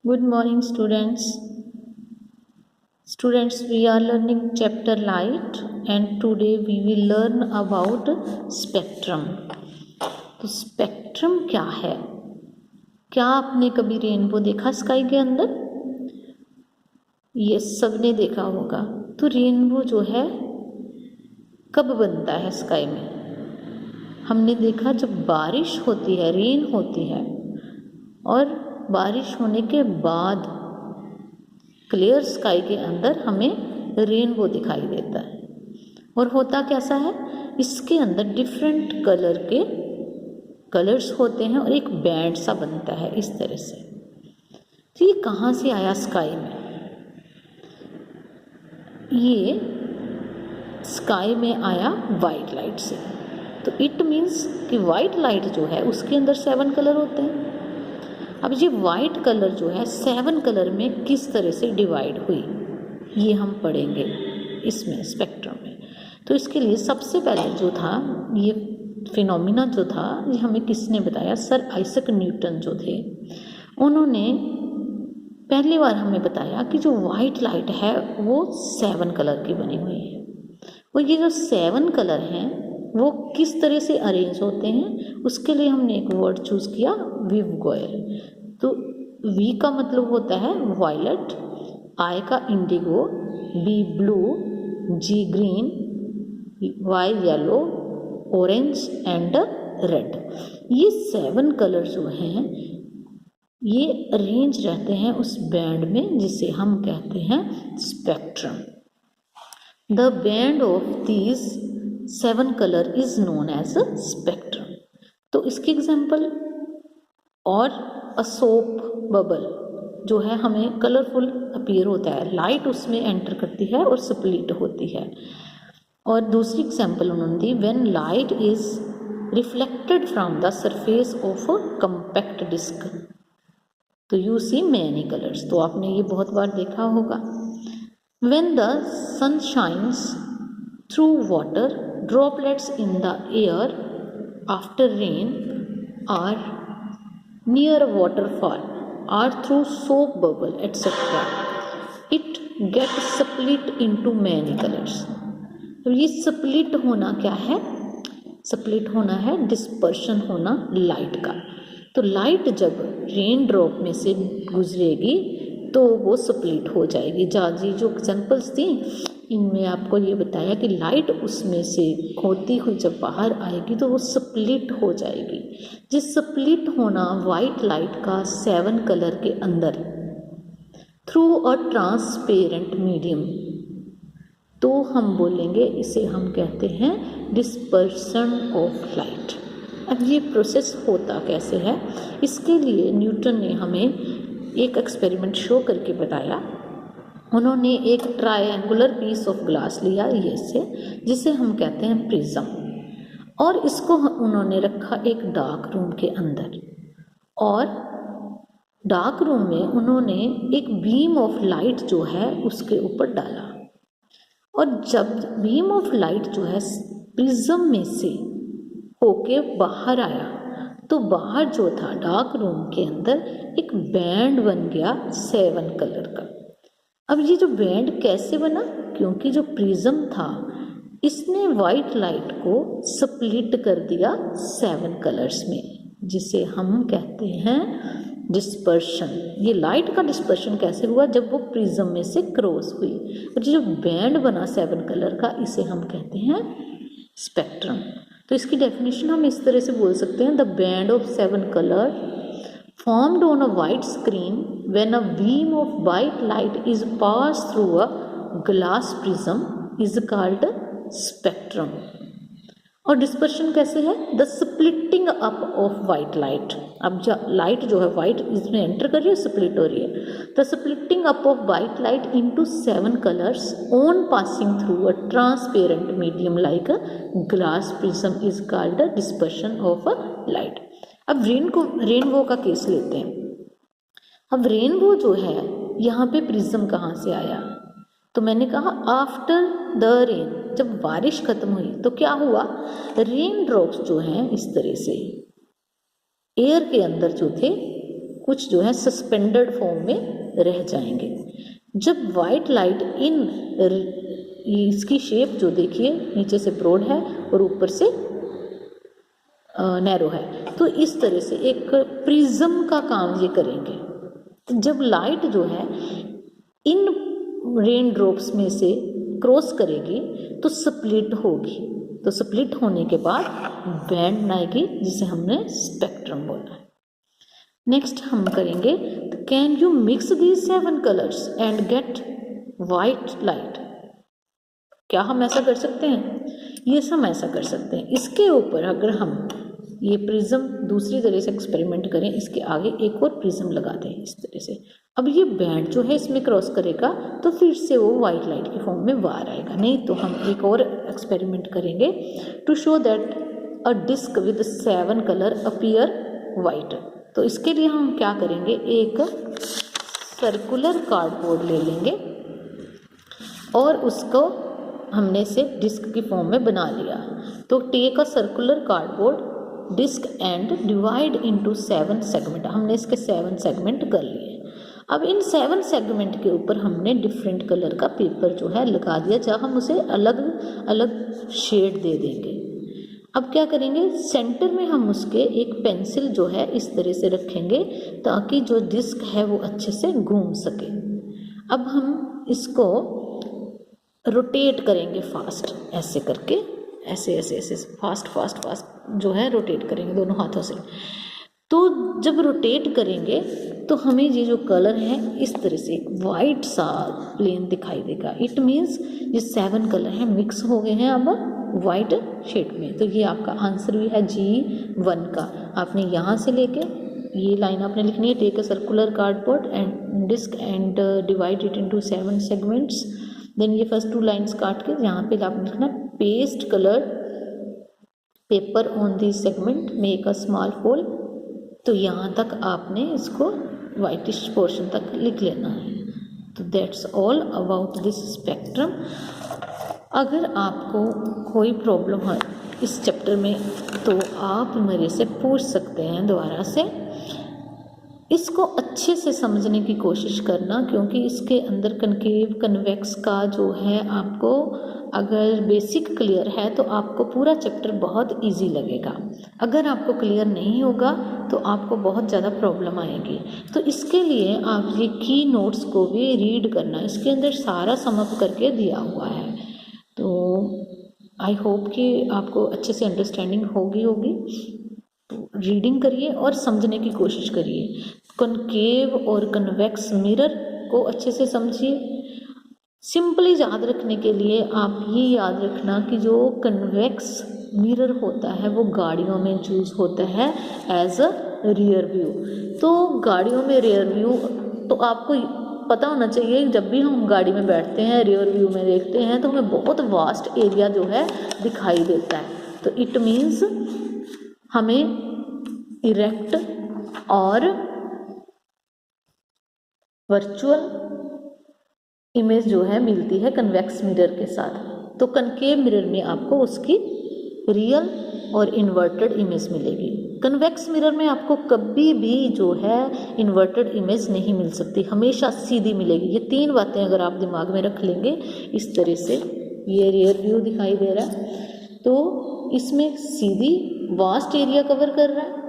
Good morning, students. Students, we are learning chapter light, and today we will learn about spectrum. तो spectrum क्या है? क्या आपने कभी रेनबो देखा स्काई के अंदर? ये सबने देखा होगा। तो रेनबो जो है कब बनता है स्काई में? हमने देखा जब बारिश होती है, रेन होती है, और बारिश होने के बाद क्लियर स्काई के अंदर हमें रेनबो दिखाई देता है। और होता कैसा है, इसके अंदर डिफरेंट कलर के कलर्स होते हैं और एक बैंड सा बनता है इस तरह से। तो ये कहाँ से आया स्काई में? ये स्काई में आया वाइट लाइट से। तो इट मीन्स कि वाइट लाइट जो है उसके अंदर 7 कलर होते हैं। अब ये वाइट कलर जो है 7 कलर में किस तरह से डिवाइड हुई, ये हम पढ़ेंगे इसमें स्पेक्ट्रम में। तो इसके लिए सबसे पहले जो था ये फिनोमिना जो था, ये हमें किसने बताया? सर आइजैक न्यूटन जो थे, उन्होंने पहली बार हमें बताया कि जो वाइट लाइट है वो 7 कलर की बनी हुई है। और ये जो 7 कलर हैं वो किस तरह से अरेंज होते हैं, उसके लिए हमने एक वर्ड चूज़ किया, विवगोयर। तो वी का मतलब होता है वायलेट, आई का indigo, B blue, G green, Y yellow, orange and red. ये 7 कलर जो हैं ये अरेंज रहते हैं उस बैंड में जिसे हम कहते हैं spectrum. The band of these 7 colour is known as a spectrum. तो इसके एग्जाम्पल, और अ सोप बबल जो है हमें कलरफुल अपीयर होता है, लाइट उसमें एंटर करती है और स्प्लिट होती है। और दूसरी एग्जाम्पल उन्होंने दी, when light is reflected from the surface of a compact disc तो यू सी मैनी कलर्स। तो आपने ये बहुत बार देखा होगा। When the sun shines through water, droplets in the air after rain or near a waterfall or through soap bubble etc. it gets split into many colors. तो ये split होना क्या है? स्प्लिट होना है डिस्पर्शन होना लाइट का। तो लाइट जब रेन ड्रॉप में से गुजरेगी तो वो स्प्लिट हो जाएगी। जी जो एग्जाम्पल्स थी इनमें आपको ये बताया कि लाइट उसमें से होती हुई जब बाहर आएगी तो वो स्प्लिट हो जाएगी। जिस स्प्लिट होना वाइट लाइट का 7 कलर के अंदर थ्रू अ ट्रांसपेरेंट मीडियम, तो हम बोलेंगे इसे हम कहते हैं डिस्पर्शन ऑफ लाइट। अब ये प्रोसेस होता कैसे है, इसके लिए न्यूटन ने हमें एक एक्सपेरिमेंट शो करके बताया। उन्होंने एक ट्रायंगुलर पीस ऑफ ग्लास लिया ये से, जिसे हम कहते हैं प्रिज्म, और इसको उन्होंने रखा एक डार्क रूम के अंदर। और डार्क रूम में उन्होंने एक बीम ऑफ लाइट जो है उसके ऊपर डाला। और जब बीम ऑफ लाइट जो है प्रिज्म में से होके बाहर आया तो बाहर जो था डार्क रूम के अंदर एक बैंड बन गया 7 कलर का। अब ये जो बैंड कैसे बना? क्योंकि जो प्रिज्म था इसने वाइट लाइट को स्प्लिट कर दिया 7 कलर्स में, जिसे हम कहते हैं डिस्पर्शन। ये लाइट का डिस्पर्शन कैसे हुआ? जब वो प्रिज्म में से क्रॉस हुई, और जो बैंड बना 7 कलर का इसे हम कहते हैं स्पेक्ट्रम। तो इसकी डेफिनेशन हम इस तरह से बोल सकते हैं, the band of 7 colour formed on a white screen when a beam of white light is passed through a glass prism is called spectrum. और डिस्पर्शन कैसे है? The splitting up of white light. अब जो light जो है white इसमें enter कर रही है, स्प्लिट हो रही है। The splitting up of white light into 7 colours on passing through a transparent medium like a glass prism is called the dispersion of a light. अब रेनबो का केस लेते हैं। अब रेनबो जो है यहाँ पे प्रिज्म कहाँ से आया? तो मैंने कहा आफ्टर द रेन, जब बारिश खत्म हुई तो क्या हुआ? रेन ड्रॉप्स जो हैं इस तरह से एयर के अंदर जो थे कुछ जो है सस्पेंडेड फॉर्म में रह जाएंगे। जब वाइट लाइट इन इसकी शेप जो देखिए नीचे से ब्रॉड है और ऊपर से नैरो है, तो इस तरह से एक प्रिज्म का काम ये करेंगे। तो जब लाइट जो है इन रेन ड्रॉप्स में से क्रॉस करेगी तो स्प्लिट होगी, तो स्प्लिट होने के बाद बैंड आएगी जिसे हमने स्पेक्ट्रम बोला है। नेक्स्ट हम करेंगे can you mix these 7 colours and get white light. क्या हम ऐसा कर सकते हैं? यस, हम ऐसा कर सकते हैं। इसके ऊपर अगर हम ये प्रिज्म दूसरी तरह से एक्सपेरिमेंट करें, इसके आगे एक और प्रिज्म लगा दें इस तरह से, अब ये बैंड जो है इसमें क्रॉस करेगा तो फिर से वो वाइट लाइट के फॉर्म में बाहर आएगा। नहीं तो हम एक और एक्सपेरिमेंट करेंगे to show that a disc with 7 colour appear white. तो इसके लिए हम क्या करेंगे, एक सर्कुलर कार्डबोर्ड ले लेंगे और उसको हमने से डिस्क की फॉर्म में बना लिया। तो take a circular cardboard disc and divide into 7 segment. हमने इसके 7 सेगमेंट कर लिए। अब इन 7 सेगमेंट के ऊपर हमने डिफरेंट कलर का पेपर जो है लगा दिया, जहाँ हम उसे अलग अलग शेड दे देंगे। अब क्या करेंगे, सेंटर में हम उसके एक पेंसिल जो है इस तरह से रखेंगे ताकि जो डिस्क है वो अच्छे से घूम सके। अब हम इसको रोटेट करेंगे फास्ट, ऐसे करके ऐसे ऐसे ऐसे फास्ट फास्ट फास्ट जो है रोटेट करेंगे दोनों हाथों से। तो जब रोटेट करेंगे तो हमें ये जो कलर है इस तरह से एक वाइट सा प्लेन दिखाई देगा। इट मीन्स ये 7 कलर हैं मिक्स हो गए हैं अब वाइट शेड में। तो ये आपका आंसर भी है G1 का। आपने यहाँ से लेके ये लाइन आपने लिखनी है, take a circular cardboard and disc and divide it into 7 segments. Then ये फर्स्ट 2 लाइन्स काट के यहाँ पे आपने लिखना paste colour paper on this segment, make a small hole. तो यहाँ तक आपने इसको वाइटिश पोर्शन तक लिख लेना है। तो that's all about this spectrum. अगर आपको कोई प्रॉब्लम है इस चैप्टर में तो आप मेरे से पूछ सकते हैं दोबारा से। इसको अच्छे से समझने की कोशिश करना, क्योंकि इसके अंदर कनकेव कन्वेक्स का जो है आपको अगर बेसिक क्लियर है तो आपको पूरा चैप्टर बहुत इजी लगेगा। अगर आपको क्लियर नहीं होगा तो आपको बहुत ज़्यादा प्रॉब्लम आएगी। तो इसके लिए आप ये की नोट्स को भी रीड करना, इसके अंदर सारा समअप करके दिया हुआ है। तो आई होप कि आपको अच्छे से अंडरस्टैंडिंग होगी। तो रीडिंग करिए और समझने की कोशिश करिए। कनकेव और कन्वेक्स मिरर को अच्छे से समझिए। सिंपली याद रखने के लिए आप ये याद रखना कि जो कन्वेक्स मिरर होता है वो गाड़ियों में यूज होता है एज अ रियर व्यू। तो गाड़ियों में रियर व्यू तो आपको पता होना चाहिए, जब भी हम गाड़ी में बैठते हैं रियर व्यू में देखते हैं तो हमें बहुत वास्ट एरिया जो है दिखाई देता है। तो इट मीन्स हमें इरेक्ट और वर्चुअल इमेज जो है मिलती है कन्वेक्स मिरर के साथ। तो कनकेव मिरर में आपको उसकी रियल और इन्वर्टेड इमेज मिलेगी। कन्वेक्स मिरर में आपको कभी भी जो है इन्वर्टेड इमेज नहीं मिल सकती, हमेशा सीधी मिलेगी। ये 3 बातें अगर आप दिमाग में रख लेंगे इस तरह से, ये रियर व्यू दिखाई दे रहा है तो इसमें सीधी वास्ट एरिया कवर कर रहा है।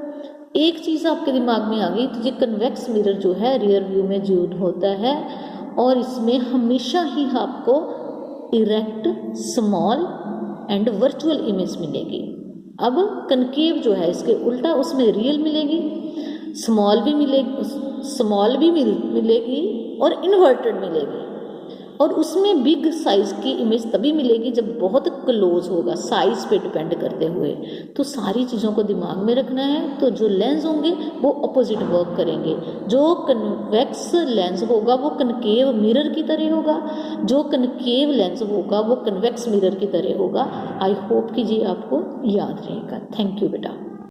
एक चीज़ आपके दिमाग में आ गई, तो ये कन्वेक्स मिरर जो है रियर व्यू में यूज होता है और इसमें हमेशा ही आपको erect, small and virtual image मिलेगी। अब कनकेव जो है इसके उल्टा, उसमें रियल मिलेगी, स्मॉल भी मिलेगी और इन्वर्टेड मिलेगी। और उसमें बिग साइज़ की इमेज तभी मिलेगी जब बहुत क्लोज होगा, साइज़ पे डिपेंड करते हुए। तो सारी चीज़ों को दिमाग में रखना है। तो जो लेंस होंगे वो अपोजिट वर्क करेंगे। जो कन्वेक्स लेंस होगा वो कनकेव मिरर की तरह होगा, जो कनकेव लेंस होगा वो कन्वेक्स मिरर की तरह होगा। आई होप कि ये आपको याद रहेगा। थैंक यू बेटा।